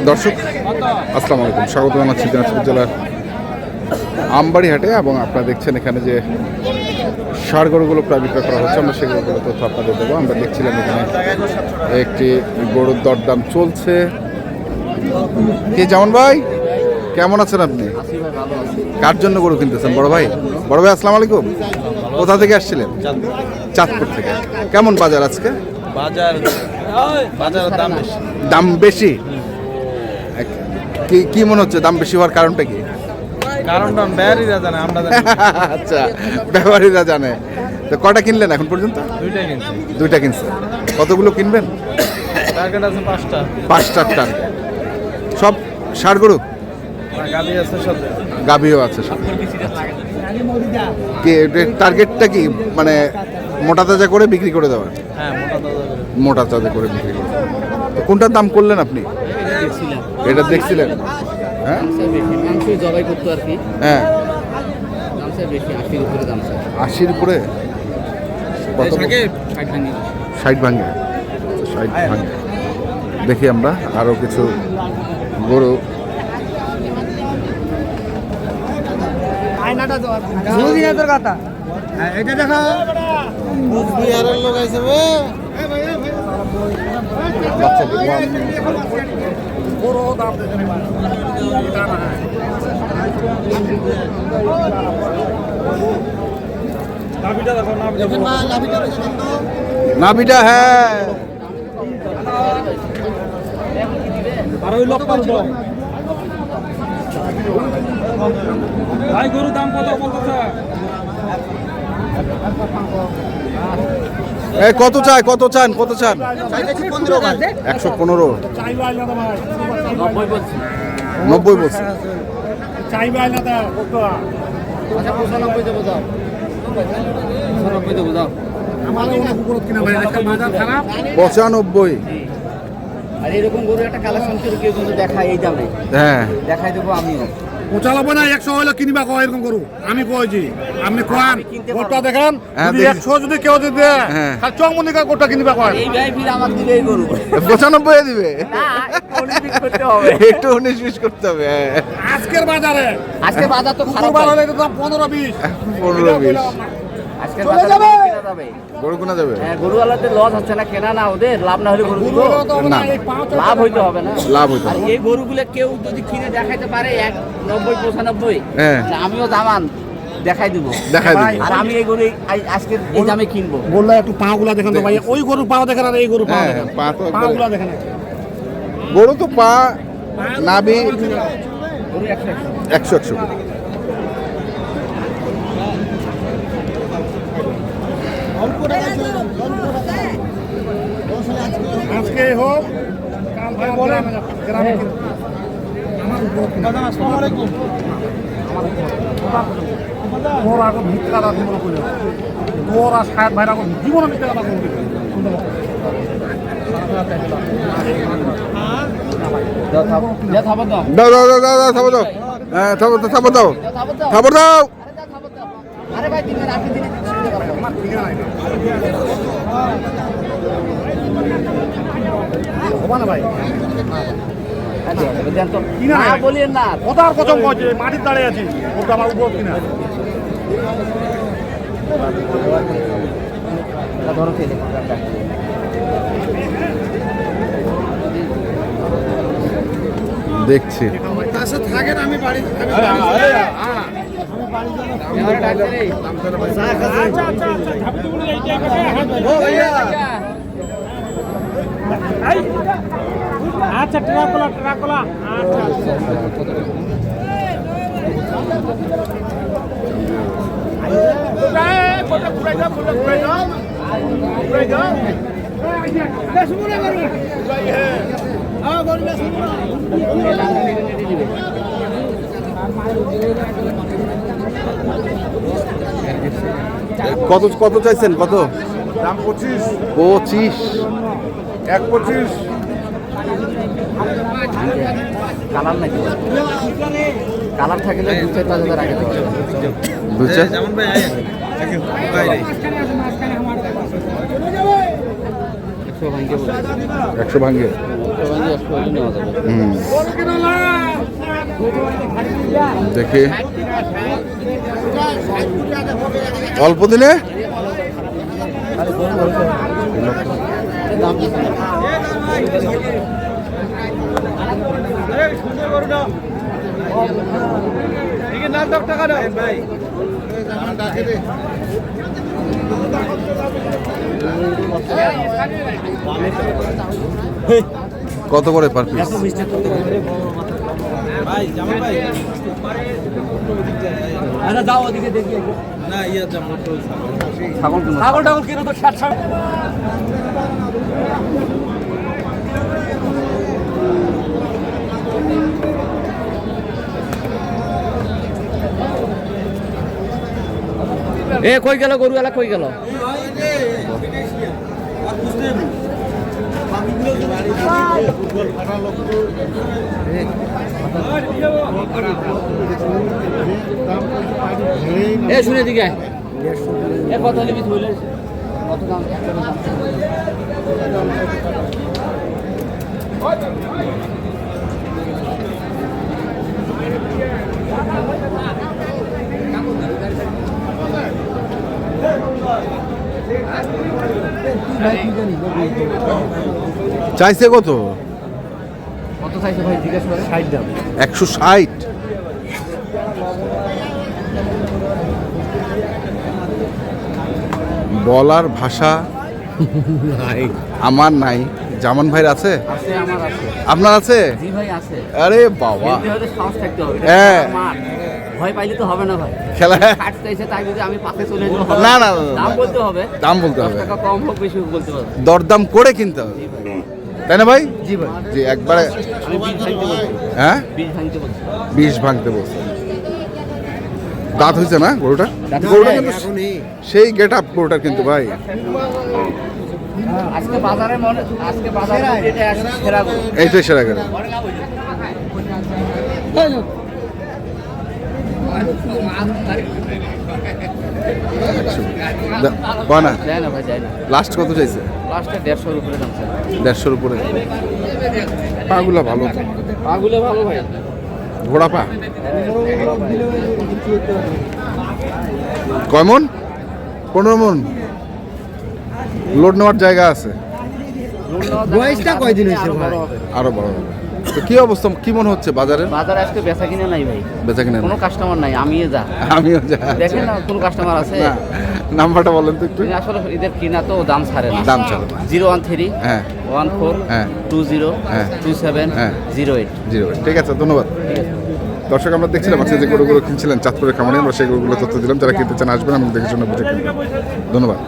দর্শক আসসালামু আলাইকুম, স্বাগত জানাচ্ছি দিনাজপুর জেলার আমবাড়ি হাটে। এবং আপনারা দেখছেন এখানে যে ষাঁড় গরুগুলো প্রায় বিক্রয় করা হচ্ছে, আমরা সেগুলো তথ্য আপনাদের দেবো। আমরা দেখছিলাম এখানে একটি গরুর দরদাম চলছে। কে যেমন ভাই, কেমন আছেন আপনি? কার জন্য গরু কিনতেছেন? বড় ভাই। বড় ভাই আসসালামু আলাইকুম, কোথা থেকে আসছিলেন? চাঁদপুর থেকে। কেমন বাজার আজকে? বাজারের দাম বেশি। কি মনে হচ্ছে দাম বেশি হওয়ার কারণটা কি? কারণটা ব্যাপারীরা জানে, আমরা জানি। আচ্ছা, ব্যাপারীরা জানে। তো কটা কিনলেন এখন পর্যন্ত? দুইটা কিনছে। কতগুলো কিনবেন? টার্গেট আছে 5টা। 5টার টার্গেট। সব ষাঁড় গরু? গাবি আছে সাথে, গাবিও আছে সাথে। কি টার্গেটটা কি, মানে মোটা তাজা করে বিক্রি করে দেওয়া? হ্যাঁ, মোটা তাজা করে বিক্রি করে। তো কোনটার দাম করলেন আপনি? এটা দেখছিলেন? হ্যাঁ, জবাই করতো আর কি। হ্যাঁ, দাম স্যার বেশি, 80-র উপরে দাম স্যার। 80-র উপরে? কত? 60 ভাঙে। 60 ভাঙে। দেখি আমরা আরো কিছু গরু। এটা দেখা বিহারের লোক আইছে বে। নাভিটা, হ্যাঁ। আর ওই লোক পারবো ভাই, গরুর দাম কত বলতেছে? কত চাই, কত চান? 115। 90 বলছে। আচ্ছা 95 দেবো, দাও 95 দেবো, দাও। 95। আর এরকম গরু একটা কালেকশন করে কেউ কিন্তু দেখায় এই দামে, হ্যাঁ, দেখাই দেবো আমিও। 95 না 100 হইলে কিনবা কয় এরকম করু আমি কইছি আপনি কোয়ান গোটা দেখেন হ্যাঁ, যদি 100 যদি কেউ যদি দেয় হ্যাঁ। খালি চংমনিকা গোটা কিনবা কয় এই ভাই ফির আমার দিলে এই গরু 95 দিবে। না, 19-20 করতে হবে। একটু 19-20 করতে হবে। হ্যাঁ, আজকের বাজারে আজকে বাজার তো খারাপ শুক্রবার ভাই। হলে তো দাম 15-20 15-20 আজকে বাজার কেনা যাবে। গরু কোনা যাবে। হ্যাঁ, গরুওয়ালাদের লস হচ্ছে না, কেনা না ওদের, লাভ না হলে গরু দিব। না, লাভ হইতে হবে না, লাভ হইতে আর হবে। এই গরুগুলো কেউ যদি কিনে দেখাইতে পারে 90-95, হ্যাঁ। আমিও দামান দেখাই দিব। দেখাই দিবি। আর আমি এই গরু আজকে এই দামে কিনবো। বললা একটু পাগুলা দেখেন তো ভাই, ওই গরু পাও দেখেন আর এই গরু পাও হ্যাঁ, দেখেন, পা তো একবারে- পাগুলা দেখেন। গরু তো পা, নাভি গরু 100 100 আজকে হোক কাল ভাই বলেন গ্রামে আমার উপর আসসালামু আলাইকুম তোর আগে ভিক্ষা দাও জীবন কইল তোর আর সাহেব ভাইরা জীবন ভিক্ষা দাও কইল থাবো দাও। দাও দাও দাও দাও দাও, থাবো দাও। হ্যাঁ, থাবো দাও, থাবো দাও, থাবো দাও। আরে ভাই দিবেন, আপনি দিনে আমার ঠিক নাই হবে না ভাই কিনা নাই বলিয়েন না। কথার কথম কইছে মাটির দাঁড়িয়ে আছি ওটা আমার উপর কিনা ধরো খেলে দেখছি। থাকেন আমি বাড়ি আচ্ছা, ট্রাকলা কত কত চাইছেন? কত দাম 25 25? 1.25 কালার নাকি কালার থাকলে 2-4 আগে থেকে বুঝছেন? যেমন ভাই একশো ভাঙ্গে 100 ভাঙে। আসবে ওই নেওয়া যাবে। দেখি অল্প দিনে কত করে পার পিস? ছাগল টাগল কিনে তো 60 এ কই গেল গরু এলা কই গেল? এ শুনে দিকে এ কত নিবি ধুইলে কত দাম? চাইছে কত? কত চাইছে ভাই জিজ্ঞেস করে? 60 দাম। 160। বলার ভাষা আমার নাই। জামান ভাইয়ের আছে? আছে, আমার আছে। আপনার আছে? জি ভাই আছে। আরে বাবা, এতে হয়তো সাহস থাকতে হবে। হ্যাঁ। মার। ভয় পাইলে তো হবে না ভাই। খেলা 60 চাইছে তাই যদি আমি পাশে চলে যেতে হবে। না, না, না, না। দাম বলতে হবে। দাম বলতে হবে, 10 টাকা কম হোক বেশি হোক বলতে হবে। দরদাম করে কিনতে হবে, তাই না ভাই? জি ভাই। জি একবারে। আমি 20 ভাঙতে বলছি। হ্যাঁ, 20 ভাঙতে বলছি। 20 ভাঙতে বলছে। দাঁত হয়েছে না গরুটা? দাঁত গরুটা হয়নি, কিন্তু সেই গেট আপ গরুটার কিন্তু ভাই। আজকে বাজারে এটা সেরা গরু। এইটাই সেরা গেল। না যায় না ভাই, যায় না। লাস্ট কত চাইছে? লাস্টে 150 উপরে দাম স্যার। 150-র উপরে। পাগুলা ভালো তো, পাগুলো ভালো ভাই। ঘোড়া পা কয় মন? 15 মন লোড নেওয়ার জায়গা আছে। বয়সটা কয়দিন হয়েছে ভাই? আরো বড় হবে। তো কি অবস্থা, কি মনে হচ্ছে বাজারে? বাজারে আজকে বেচা কিনে নাই ভাই, বেচা কিনা কোনো কাস্টমার নাই। আমিও যা আমিও যা। দেখেন না কোনো কাস্টমার আছে? না, নাম্বারটা বলেন তো একটু। আসলে এদের কিনা তো দাম ছাড়ে না। দাম ছাড়ে না। 013 হ্যাঁ 14 হ্যাঁ 20 হ্যাঁ 27 হ্যাঁ 08। ঠিক আছে, ধন্যবাদ। দর্শক, আমরা দেখছিলাম আজকে যে গরুগুলো কিনছিলেন চাঁদপুরের খামারে, আমরা সেই গরুগুলো তথ্য দিলাম। যারা কিনতে চান আসবেন এবং দেখে শুনে বুঝে কিনবেন। ধন্যবাদ।